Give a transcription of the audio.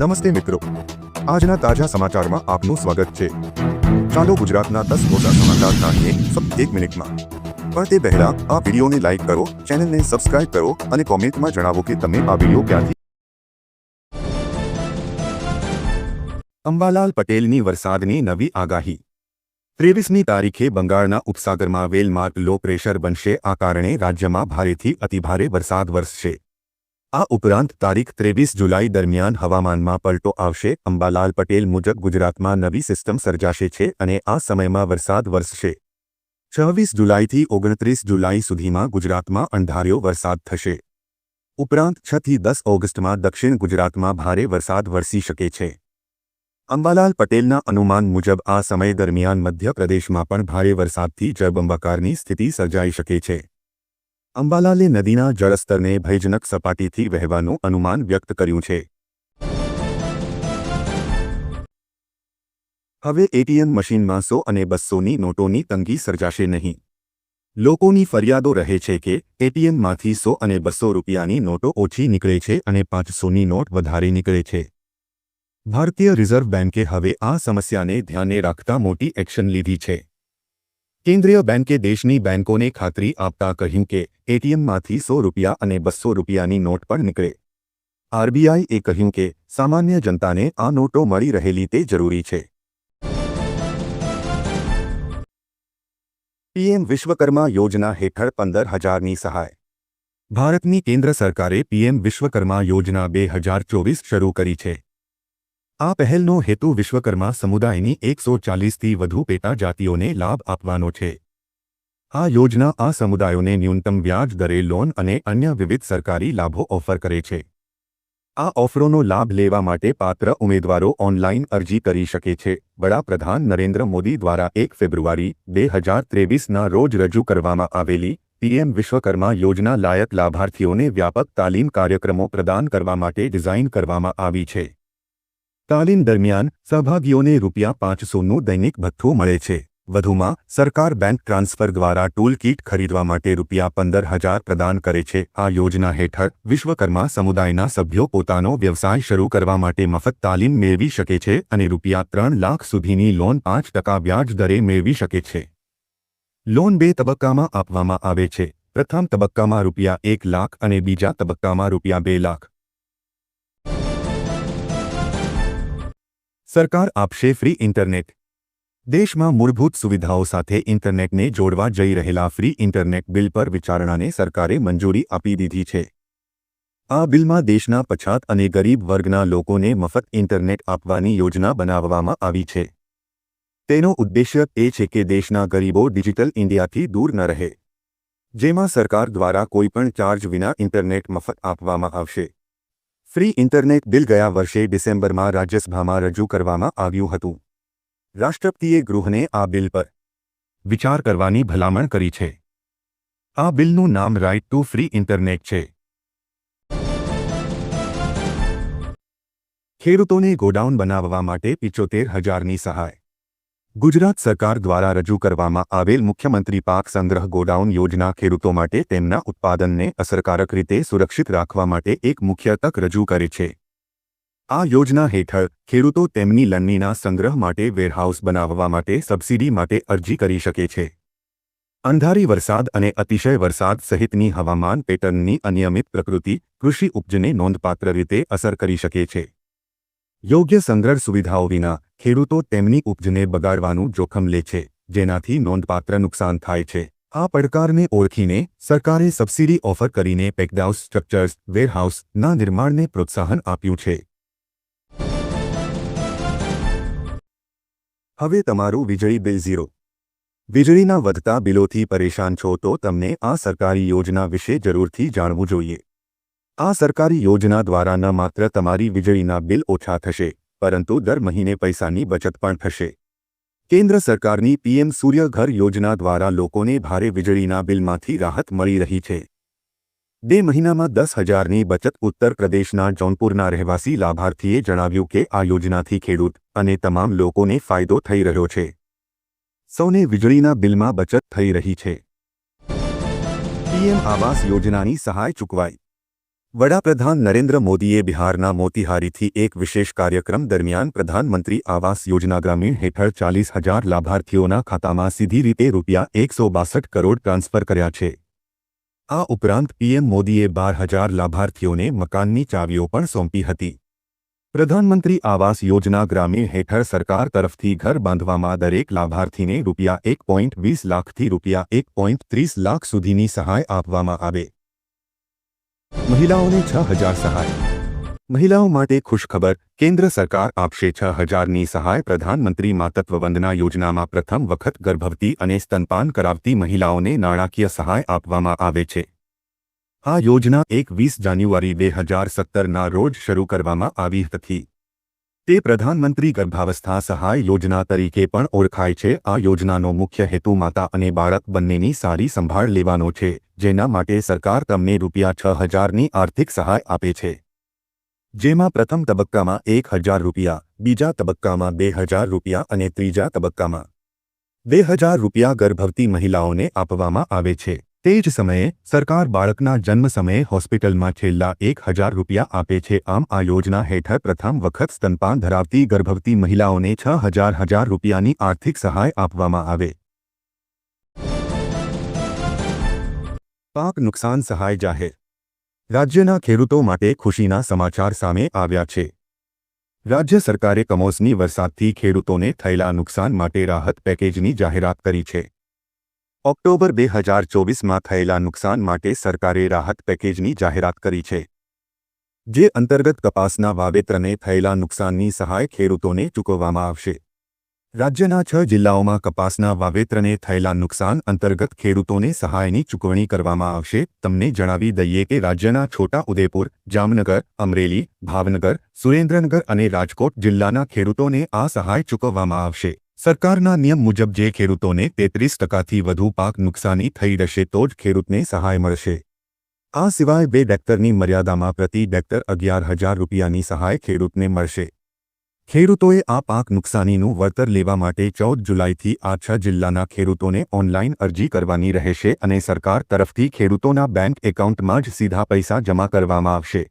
નમસ્તે મિત્રો, આજના તાજા સમાચારમાં આપનું સ્વાગત છે। ચાલો ગુજરાતના 10 મોટા સમાચાર જાણીએ ફક્ત 1 મિનિટમાં। પણ તે પહેલા આ વિડીયોને લાઈક કરો, ચેનલને સબસ્ક્રાઇબ કરો અને કોમેન્ટમાં જણાવો કે તમે આ વિડીયો ક્યાંથી। અંબાલાલ પટેલની વરસાદની નવી આગાહી। 23મી તારીખે બંગાળના ઉપસાગરમાં વેલમાર્ક લો પ્રેશર બનશે। આ કારણે રાજ્યમાં ભારેથી અતિભારે વરસાદ વરસશે। આ ઉપરાંત તારીખ 23 જુલાઈ દરમિયાન હવામાનમાં પલટો આવશે। અંબાલાલ પટેલ મુજબ ગુજરાતમાં નવી સિસ્ટમ સર્જાશે છે અને આ સમયમાં વરસાદ વરસશે। 26 જુલાઈથી 29 જુલાઈ સુધીમાં ગુજરાતમાં અણધાર્યો વરસાદ થશે। ઉપરાંત 6 થી 10 ઓગસ્ટમાં દક્ષિણ ગુજરાતમાં ભારે વરસાદ વરસી શકે છે। અંબાલાલ પટેલના અનુમાન મુજબ આ સમય દરમિયાન મધ્યપ્રદેશમાં પણ ભારે વરસાદથી જળબંબાકારની સ્થિતિ સર્જાઈ શકે છે। અંબાલાલે નદીના જળસ્તરને ભયજનક સપાટીથી વહેવાનું અનુમાન વ્યક્ત કર્યું છે। હવે એટીએમ મશીનમાં 100 અને 200ની નોટોની તંગી સર્જાશે નહીં। લોકોની ફરિયાદો રહે છે કે એટીએમમાંથી 100 અને 200 રૂપિયાની નોટો ઓછી નીકળે છે અને 500ની નોટ વધારે નીકળે છે। ભારતીય રિઝર્વ બેન્કે હવે આ સમસ્યાને ધ્યાને રાખતા મોટી એક્શન લીધી છે। કેન્દ્રીય બેન્કે દેશની બેન્કોને ખાતરી આપતા કહ્યું કે એટીએમમાંથી 100 રૂપિયા અને 200 રૂપિયાની નોટ પણ નીકળે। આરબીઆઈએ કહ્યું કે સામાન્ય જનતાને આ નોટો મળી રહેલી તે જરૂરી છે। પીએમ વિશ્વકર્મા યોજના હેઠળ 15,000ની સહાય। ભારતની કેન્દ્ર સરકારે પીએમ વિશ્વકર્મા યોજના 2024 શરૂ કરી છે। આ પહેલનો હેતુ વિશ્વકર્મા સમુદાયની 140થી વધુ પેટા જાતિઓને લાભ આપવાનો છે। આ યોજના આ સમુદાયોને ન્યૂનતમ વ્યાજ દરે લોન અને અન્ય વિવિધ સરકારી લાભો ઓફર કરે છે। આ ઓફરોનો લાભ લેવા માટે પાત્ર ઉમેદવારો ઓનલાઈન અરજી કરી શકે છે। વડાપ્રધાન નરેન્દ્ર મોદી દ્વારા 1 ફેબ્રુઆરી 2023ના રોજ રજૂ કરવામાં આવેલી પીએમ વિશ્વકર્મા યોજના લાયક લાભાર્થીઓને વ્યાપક તાલીમ કાર્યક્રમો પ્રદાન કરવા માટે ડિઝાઇન કરવામાં આવી છે। તાલીમ દરમિયાન સહભાગીઓને ₹500નું દૈનિક ભથ્થું મળે છે। વધુમાં સરકાર બેંક ટ્રાન્સફર દ્વારા ટૂલ કીટ ખરીદવા માટે ₹15,000 પ્રદાન કરે છે। આ યોજના હેઠળ વિશ્વકર્મા સમુદાયના સભ્યો પોતાનો વ્યવસાય શરૂ કરવા માટે મફત તાલીમ મેળવી શકે છે અને ₹3 લાખ સુધીની લોન 5% વ્યાજ દરે મેળવી શકે છે। લોન 2 તબક્કામાં આપવામાં આવે છે। પ્રથમ તબક્કામાં ₹1 લાખ અને બીજા તબક્કામાં ₹2 લાખ। સરકાર આપશે ફ્રી ઇન્ટરનેટ। દેશમાં મૂળભૂત સુવિધાઓ સાથે ઇન્ટરનેટને જોડવા જઈ રહેલા ફ્રી ઇન્ટરનેટ બિલ પર વિચારણાને સરકારે મંજૂરી આપી દીધી છે। આ બિલમાં દેશના પછાત અને ગરીબ વર્ગના લોકોને મફત ઇન્ટરનેટ આપવાની યોજના બનાવવામાં આવી છે। તેનો ઉદ્દેશ્ય એ છે કે દેશના ગરીબો ડિજિટલ ઇન્ડિયાથી દૂર ન રહે, જેમાં સરકાર દ્વારા કોઈપણ ચાર્જ વિના ઇન્ટરનેટ મફત આપવામાં આવશે। ફ્રી ઇન્ટરનેટ બિલ ગયા વર્ષે ડિસેમ્બરમાં રાજ્યસભામાં રજૂ કરવામાં આવ્યું હતું। રાષ્ટ્રપતિએ ગૃહને આ બિલ પર વિચાર કરવાની ભલામણ કરી છે। આ બિલનું નામ રાઇટ ટુ ફ્રી ઇન્ટરનેટ છે। ખેડૂતોને ગોડાઉન બનાવવા માટે 75,000ની સહાય। ગુજરાત સરકાર દ્વારા રજૂ કરવામાં આવેલ મુખ્યમંત્રી પાક સંગ્રહ ગોડાઉન યોજના ખેડૂતો માટે તેમના ઉત્પાદનને અસરકારક રીતે સુરક્ષિત રાખવા માટે એક મુખ્ય તક રજૂ કરે છે। આ યોજના હેઠળ ખેડૂતો તેમની લણણીના સંગ્રહ માટે વેરહાઉસ બનાવવા માટે સબસિડી માટે અરજી કરી શકે છે। અણધારી વરસાદ અને અતિશય વરસાદ સહિતની હવામાન પેટર્નની અનિયમિત પ્રકૃતિ કૃષિ ઉપજને નોંધપાત્ર રીતે અસર કરી શકે છે। યોગ્ય સંગ્રહ સુવિધાઓ વિના ખેડૂતો તેમની ઉપજને બગાડવાનું જોખમ લે છે, જેનાથી નોંધપાત્ર નુકસાન થાય છે। આ પડકારને ઓળખીને સરકારે સબસિડી ઓફર કરીને પેકડહાઉસ સ્ટ્રક્ચર્સ વેરહાઉસના નિર્માણને પ્રોત્સાહન આપ્યું છે। હવે તમારું વીજળી બિલ ઝીરો। વીજળીના વધતા બિલોથી પરેશાન છો તો તમને આ સરકારી યોજના વિશે જરૂરથી જાણવું જોઈએ। આ સરકારી યોજના દ્વારા ન માત્ર તમારી વીજળીના બિલ ઓછા થશે, પરંતુ દર મહિને પૈસાની બચત પણ થશે। કેન્દ્ર સરકારની પીએમ સૂર્ય ઘર યોજના દ્વારા લોકોને ભારે વીજળીના બિલમાંથી રાહત મળી રહી છે। 2 મહિનામાં 10,000ની બચત। ઉત્તર પ્રદેશના જૌનપુરના રહેવાસી લાભાર્થીએ જણાવ્યું કે આ યોજનાથી ખેડૂત અને તમામ લોકોને ફાયદો થઈ રહ્યો છે। સૌને વીજળીના બિલમાં બચત થઈ રહી છે। પીએમ આવાસ યોજનાની સહાય ચૂકવાઈ। વડાપ્રધાન નરેન્દ્ર મોદીએ બિહારના મોતીહારીથી એક વિશેષ કાર્યક્રમ દરમિયાન પ્રધાનમંત્રી આવાસ યોજના ગ્રામીણ હેઠળ 40,000 લાભાર્થીઓના ખાતામાં સીધી રીતે રૂપિયા 162 કરોડ ટ્રાન્સફર કર્યા છે। આ ઉપરાંત પીએમ મોદીએ 12,000 લાભાર્થીઓને મકાનની ચાવીઓ પણ સોંપી હતી। પ્રધાનમંત્રી આવાસ યોજના ગ્રામીણ હેઠળ સરકાર તરફથી ઘર બાંધવામાં દરેક લાભાર્થીને રૂપિયા 1.20 લાખથી રૂપિયા 1.30 લાખ સુધીની સહાય આપવામાં આવે। મહિલાઓને 6,000 સહાય। મહિલાઓ માટે ખુશખબર, કેન્દ્ર સરકાર આપશે 6,000ની સહાય। પ્રધાનમંત્રી માતૃત્વ વંદના યોજનામાં પ્રથમ વખત ગર્ભવતી અને સ્તનપાન કરાવતી મહિલાઓને નાણાકીય સહાય આપવામાં આવે છે। આ યોજના 21 જાન્યુઆરી 2017ના રોજ શરૂ કરવામાં આવી હતી। તે પ્રધાનમંત્રી ગર્ભાવસ્થા સહાય યોજના તરીકે પણ ઓળખાય છે। આ યોજનાનો મુખ્ય હેતુ માતા અને બાળક બંનેની સારી સંભાળ લેવાનો છે, જેના માટે સરકાર તમને રૂપિયા 6,000ની આર્થિક સહાય આપે છે, જેમાં પ્રથમ તબક્કામાં 1,000 રૂપિયા, બીજા તબક્કામાં 2,000 રૂપિયા અને ત્રીજા તબક્કામાં 2,000 રૂપિયા ગર્ભવતી મહિલાઓને આપવામાં આવે છે। તે જ સમયે સરકાર બાળકના જન્મ સમયે હોસ્પિટલમાં છેલ્લા 1,000 રૂપિયા આપે છે। આમ આ યોજના હેઠળ પ્રથમ વખત સ્તનપાન ધરાવતી ગર્ભવતી મહિલાઓને 6,000 રૂપિયાની આર્થિક સહાય આપવામાં આવે। પાક નુકસાન સહાય જાહેર। રાજ્યના ખેડૂતો માટે ખુશીના સમાચાર સામે આવ્યા છે। રાજ્ય સરકારે કમોસમી વરસાદથી ખેડૂતોને થયેલા નુકસાન માટે રાહત પેકેજની જાહેરાત કરી છે। ઓક્ટોબર 2024માં થયેલા નુકસાન માટે સરકારે રાહત પેકેજની જાહેરાત કરી છે, જે અંતર્ગત કપાસના વાવેતરને થયેલા નુકસાનની સહાય ખેડૂતોને ચૂકવવામાં આવશે। રાજ્યના 6 જિલ્લાઓમાં કપાસના વાવેતરને થયેલા નુકસાન અંતર્ગત ખેડૂતોને સહાયની ચૂકવણી કરવામાં આવશે। તમને જણાવી દઈએ કે રાજ્યના છોટા ઉદેપુર, જામનગર, અમરેલી, ભાવનગર, સુરેન્દ્રનગર અને રાજકોટ જિલ્લાના ખેડૂતોને આ સહાય ચૂકવવામાં આવશે। સરકારના નિયમ મુજબ જે ખેડૂતોને 33%થી વધુ પાક નુકસાની થઈ રહેશે તો જ ખેડૂતને સહાય મળશે। આ સિવાય 2 હેક્ટરની મર્યાદામાં પ્રતિ હેક્ટર 11,000 રૂપિયાની સહાય ખેડૂતને મળશે। ખેડૂતોએ આ પાક નુકસાનીનું વળતર લેવા માટે 14 જુલાઈથી આ 6 જિલ્લાના ખેડૂતોને ઓનલાઈન અરજી કરવાની રહેશે અને સરકાર તરફથી ખેડૂતોના બેંક એકાઉન્ટમાં જ સીધા પૈસા જમા કરવામાં આવશે।